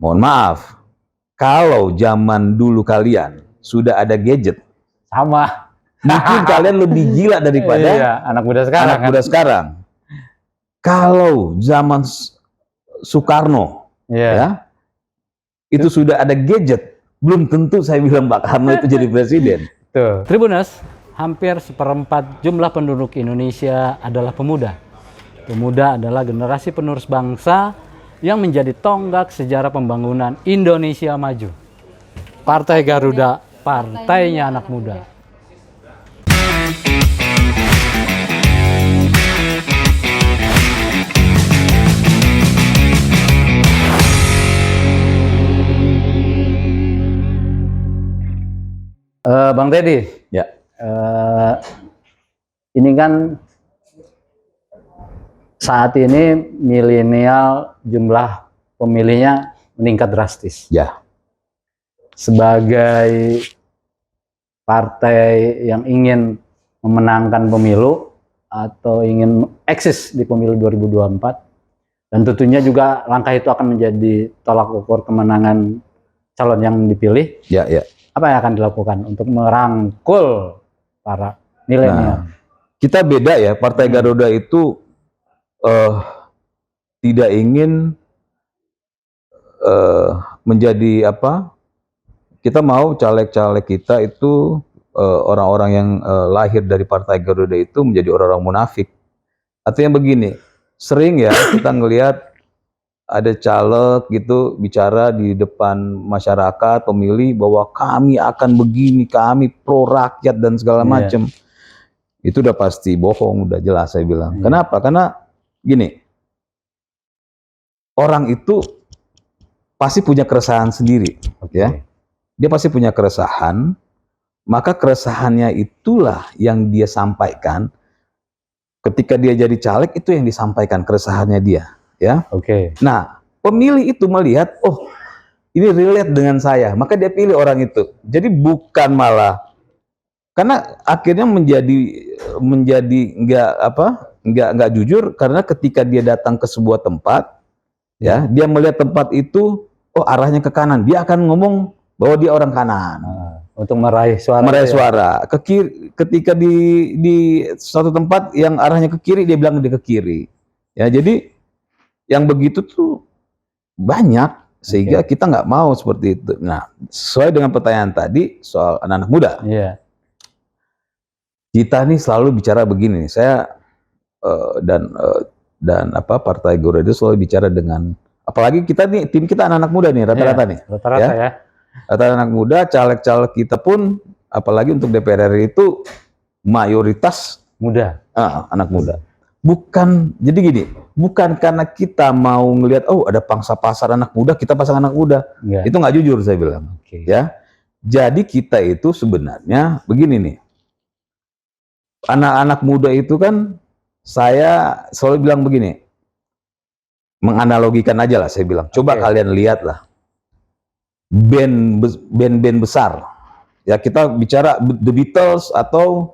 Mohon maaf, kalau zaman dulu kalian sudah ada gadget, Sama. mungkin kalian lebih gila daripada Iya, anak muda sekarang. anak muda sekarang. Kalau zaman Soekarno, ya, itu sudah ada gadget, belum tentu saya bilang Pak Karno itu jadi presiden. Tuh. Tribuners, hampir seperempat jumlah penduduk Indonesia adalah pemuda. Pemuda adalah generasi penerus bangsa yang menjadi tonggak sejarah pembangunan Indonesia maju. Partai Garuda, partainya anak muda. Bang Teddy, Ya. Ini kan saat ini milenial jumlah pemilihnya meningkat drastis. Ya. Sebagai partai yang ingin memenangkan pemilu atau ingin eksis di pemilu 2024, dan tentunya juga langkah itu akan menjadi tolak ukur kemenangan calon yang dipilih. Ya, ya. Apa yang akan dilakukan untuk merangkul para milenial? Nah, kita beda ya, Partai Garuda itu tidak ingin menjadi apa? Kita mau caleg-caleg kita itu orang-orang yang lahir dari Partai Garuda itu menjadi orang-orang munafik. Artinya begini, sering ya kita ngelihat ada caleg gitu bicara di depan masyarakat, pemilih bahwa kami akan begini, kami pro rakyat dan segala macam. Itu udah pasti bohong, udah jelas saya bilang. Kenapa? Karena gini, orang itu pasti punya keresahan sendiri, ya. Dia pasti punya keresahan, maka keresahannya itulah yang dia sampaikan. Ketika dia jadi caleg, itu yang disampaikan keresahannya dia. Ya, Nah, pemilih itu melihat, oh, ini relate dengan saya, maka dia pilih orang itu. Jadi bukan malah, karena akhirnya menjadi nggak jujur, karena ketika dia datang ke sebuah tempat, ya, dia melihat tempat itu, oh arahnya ke kanan, dia akan ngomong bahwa dia orang kanan. Untuk meraih suara. Ke kiri, ketika di suatu tempat yang arahnya ke kiri, dia bilang dia ke kiri. Ya, jadi yang begitu tuh banyak, sehingga kita nggak mau seperti itu. Nah, sesuai dengan pertanyaan tadi soal anak-anak muda, kita nih selalu bicara begini. Saya dan Partai Garuda itu selalu bicara dengan, apalagi kita nih, tim kita anak-anak muda nih rata-rata nih. Rata-rata ya. Rata-rata anak muda, caleg-caleg kita pun, apalagi untuk DPR RI itu mayoritas muda, anak muda. Bukan, jadi gini, bukan karena kita mau ngelihat, oh ada pangsa pasar anak muda, kita pasang anak muda. Itu nggak jujur saya bilang. Ya, jadi kita itu sebenarnya begini nih, anak-anak muda itu kan, saya selalu bilang begini, menganalogikan aja lah saya bilang, coba kalian lihatlah band besar, ya kita bicara The Beatles atau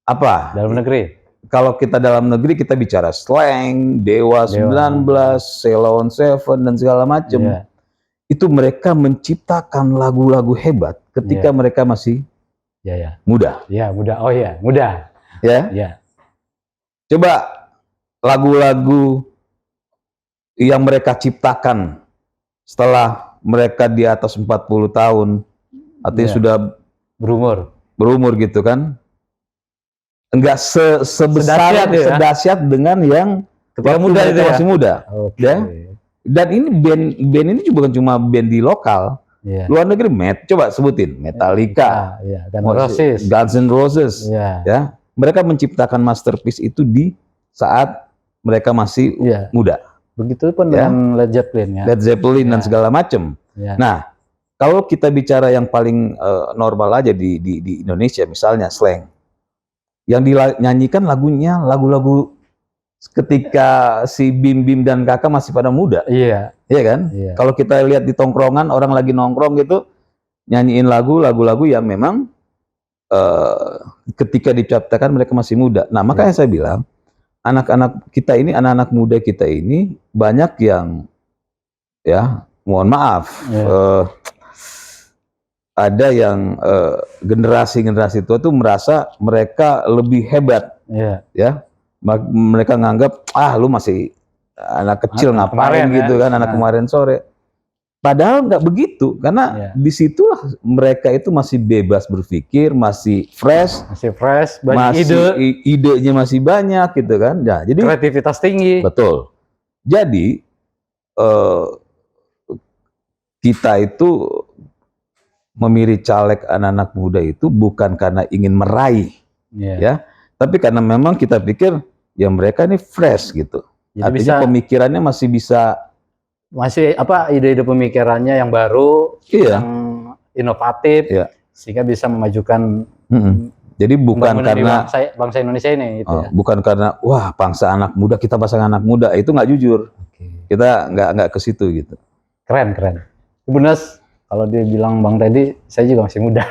apa dalam negeri. Kalau kita dalam negeri kita bicara Slank, Dewa 19, Sheila on 7 dan segala macam. Itu mereka menciptakan lagu-lagu hebat ketika mereka masih muda. Muda. Oh iya, muda. Coba lagu-lagu yang mereka ciptakan setelah mereka di atas 40 tahun, artinya sudah berumur gitu kan. Enggak sebesar sedahsyat dengan yang muda itu masih muda. Dan ini band ini bukan cuma band di lokal, luar negeri. Coba sebutin Metallica, Guns N' Roses, ya, mereka menciptakan masterpiece itu di saat mereka masih muda. Begitupun dengan Led Zeppelin, Led Zeppelin dan segala macam. Nah, kalau kita bicara yang paling normal aja di Indonesia, misalnya Slank, yang dinyanyikan lagu-lagu ketika si Bim dan Kakak masih pada muda. Iya kan? Kalau kita lihat di tongkrongan, orang lagi nongkrong gitu, nyanyiin lagu-lagu yang memang ketika diciptakan mereka masih muda. Nah, makanya saya bilang, anak-anak kita ini, anak-anak muda kita ini, banyak yang mohon maaf, Iya. ada yang generasi-generasi tua tuh merasa mereka lebih hebat, Iya. ya. Mereka nganggap, lu masih anak kecil Anak ngapain kemarin ya. gitu kan, anak Nah. kemarin sore. Padahal nggak begitu, karena Iya. disitulah mereka itu masih bebas berpikir, masih fresh, Masih fresh, banyak masih ide, idenya masih banyak gitu kan. Nah, jadi kreativitas tinggi. betul. Jadi eh, kita itu memilih caleg anak-anak muda itu bukan karena ingin meraih, Iya. ya, tapi karena memang kita pikir ya mereka ini fresh gitu. Jadi Artinya bisa pemikirannya masih bisa, masih apa ide-ide pemikirannya yang baru, iya, yang inovatif, iya. sehingga bisa memajukan Jadi bukan pembangunan di karena bangsa Indonesia ini, gitu ya. bukan karena wah bangsa anak muda, kita bangsa anak muda, itu nggak jujur. Kita nggak ke situ gitu. Keren, keren. Bener, kalau dia bilang Bang Teddy, saya juga masih muda.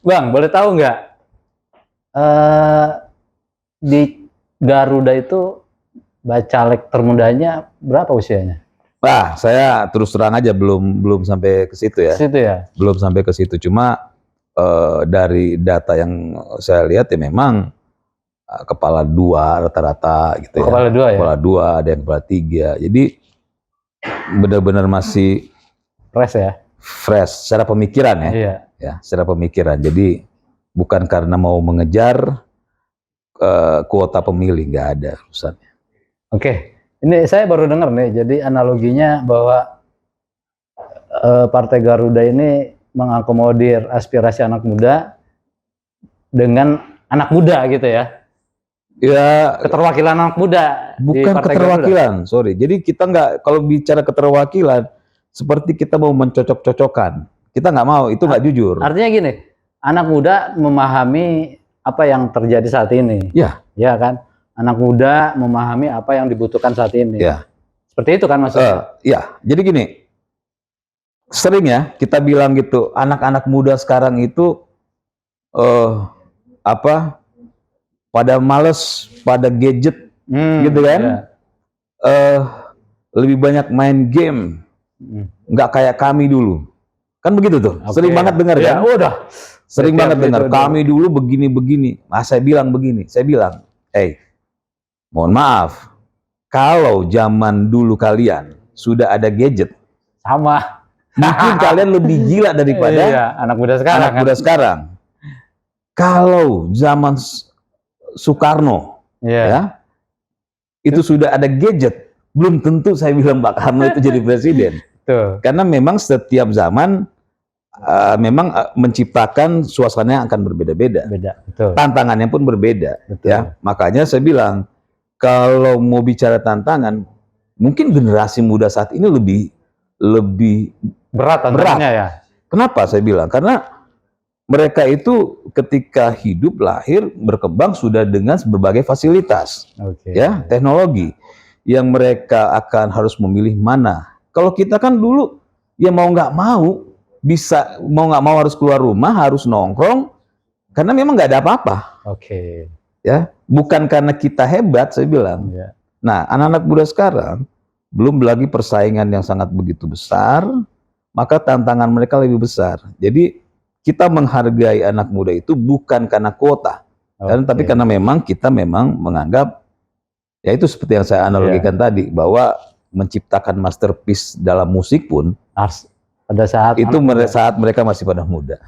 Bang, boleh tahu nggak di Garuda itu bacalek termudanya berapa usianya? Wah, saya terus terang aja belum sampai ke situ ya. Situ ya. Belum sampai ke situ. Cuma dari data yang saya lihat ya memang kepala 2 rata-rata gitu ya. Kepala 2 ya. Kepala 2, ada yang kepala 3. Jadi benar-benar masih fresh ya. Fresh secara pemikiran ya. Iya. Ya, secara pemikiran. Jadi bukan karena mau mengejar kuota pemilih, nggak ada urusannya. Oke, ini saya baru dengar nih, jadi analoginya bahwa Partai Garuda ini mengakomodir aspirasi anak muda dengan anak muda gitu ya. Ya, keterwakilan anak muda. Bukan keterwakilan, sorry. Jadi kita nggak, kalau bicara keterwakilan, seperti kita mau mencocok-cocokkan. Kita nggak mau, itu nggak jujur. Artinya gini, anak muda memahami apa yang terjadi saat ini. Ya. Ya kan? Anak muda memahami apa yang dibutuhkan saat ini. Ya. Seperti itu kan maksudnya? Ya, jadi gini, sering ya kita bilang gitu, anak-anak muda sekarang itu pada males, pada gadget, gitu kan? Ya. Lebih banyak main game, nggak kayak kami dulu. Kan begitu tuh, sering banget dengar kan? Udah. Sering banget dengar, kami dulu begini-begini. Saya bilang begini, saya bilang, mohon maaf, kalau zaman dulu kalian sudah ada gadget, sama, mungkin kalian lebih gila daripada anak muda sekarang. Kalau zaman Soekarno, ya, itu sudah ada gadget, belum tentu saya bilang Pak Karno itu jadi presiden. Tuh. Karena memang setiap zaman memang menciptakan suasana yang akan berbeda-beda. Tantangannya pun berbeda. Betul. Ya, makanya saya bilang kalau mau bicara tantangan, mungkin generasi muda saat ini lebih berat tantangannya ya. Kenapa saya bilang? Karena mereka itu ketika hidup, lahir, berkembang sudah dengan berbagai fasilitas, ya, teknologi yang mereka akan harus memilih mana. Kalau kita kan dulu ya mau nggak mau bisa, mau nggak mau harus keluar rumah, harus nongkrong, karena memang nggak ada apa-apa. Ya, bukan karena kita hebat, saya bilang. Nah, anak-anak muda sekarang belum lagi persaingan yang sangat begitu besar, maka tantangan mereka lebih besar. Jadi kita menghargai anak muda itu bukan karena kuota, tapi karena memang kita menganggap, ya itu seperti yang saya analogikan tadi, bahwa menciptakan masterpiece dalam musik pun pada saat itu saat mereka masih pada muda.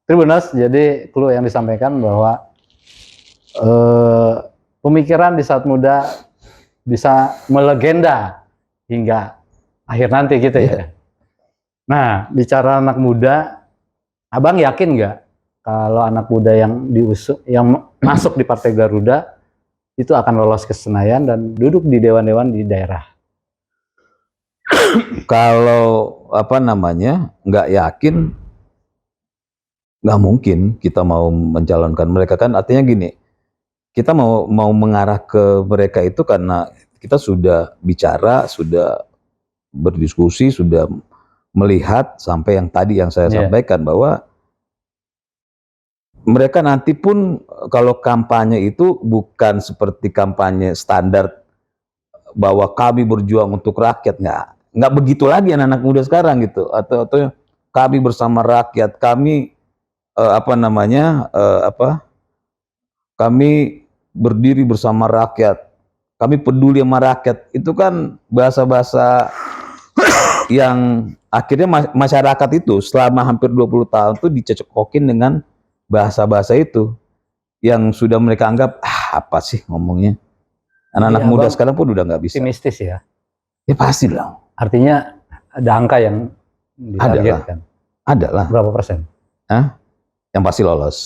Tribuners, jadi clue yang disampaikan bahwa pemikiran di saat muda bisa melegenda hingga akhir nanti gitu ya. Nah, bicara anak muda, Abang yakin nggak kalau anak muda yang masuk di Partai Garuda itu akan lolos ke Senayan dan duduk di dewan-dewan di daerah? Kalau nggak yakin, nggak mungkin kita mau mencalonkan mereka, kan artinya gini, kita mau mengarah ke mereka itu karena kita sudah bicara, sudah berdiskusi, sudah melihat sampai yang tadi yang saya sampaikan, bahwa mereka nanti pun kalau kampanye itu bukan seperti kampanye standar bahwa kami berjuang untuk rakyat, nggak begitu lagi anak-anak muda sekarang gitu, atau kami bersama rakyat, kami kami berdiri bersama rakyat, kami peduli sama rakyat. Itu kan bahasa-bahasa yang akhirnya masyarakat itu selama hampir 20 tahun tuh dicocokin dengan bahasa-bahasa itu yang sudah mereka anggap apa sih ngomongnya. Anak-anak muda sekarang pun udah nggak bisa. Optimistis ya. Ya pasti lah. Artinya ada angka yang ditargetkan. Ada lah. Berapa persen? Yang pasti lolos.